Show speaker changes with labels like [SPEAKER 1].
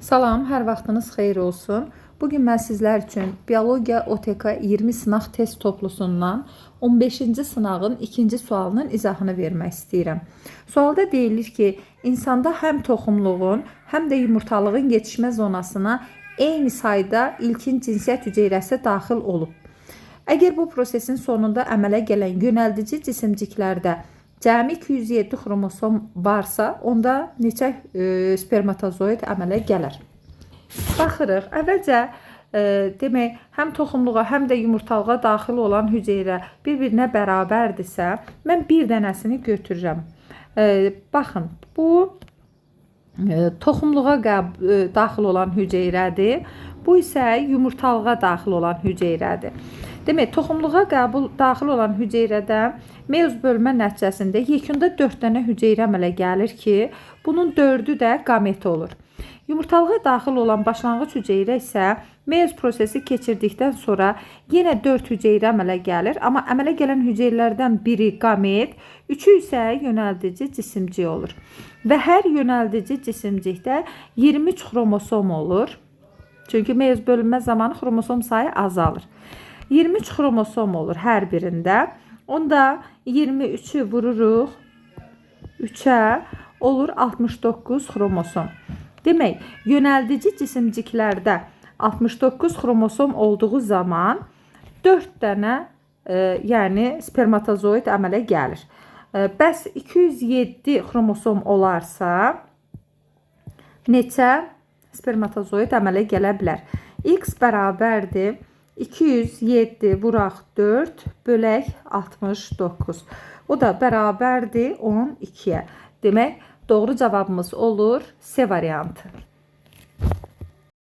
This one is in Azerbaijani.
[SPEAKER 1] Salam, hər vaxtınız xeyir olsun. Bugün mən sizlər üçün Biologiya OTK 20 sınaq test toplusundan 15-ci sınağın ikinci sualının izahını vermək istəyirəm. Sualda deyilir ki, insanda həm toxumluğun, həm də yumurtalığın yetişmə zonasına eyni sayda ilkin cinsiyyət hüceyrəsi daxil olub. Əgər bu prosesin sonunda əmələ gələn yönəldici cisimciklərdə cəmi 207 xromosom varsa, onda neçə spermatozoid əmələ gələr? Baxırıq. Əvvəlcə demək, həm toxumluğa, həm də yumurtalığa daxil olan hüceyrə bir-birinə bərabərdirsə, mən bir dənəsini götürürəm. Baxın, bu toxumluğa daxil olan hüceyrədir. Bu isə yumurtalığa daxil olan hüceyrədir. Demək, toxumluğa daxil olan hüceyrədə meyoz bölmə nəticəsində yekunda 4 dənə hüceyrə əmələ gəlir ki, bunun 4-ü də qamet olur. Yumurtalığa daxil olan başlanğıc hüceyrə isə meyoz prosesi keçirdikdən sonra yenə 4 hüceyrə əmələ gəlir, amma əmələ gələn hüceyrələrdən biri qamet, 3-ü isə yönəldici cisimcik olur. Və hər yönəldici cisimcikdə 23 xromosom olur. Çünki meyoz bölünmə zamanı xromosom sayı azalır. 23 xromosom olur hər birində. Onda 23'ü vururuq 3'ə, olur 69 xromosom. Demək, yönəldici cisimciklərdə 69 xromosom olduğu zaman 4 dənə yəni spermatozoid əmələ gəlir. Bəs 207 xromosom olarsa neçə spermatozoid əmələ gələ bilər? X bərabərdir 207 vuraq 4 bölək 69. O da bərabərdir 12'yə. Demək, doğru cavabımız olur C variantı.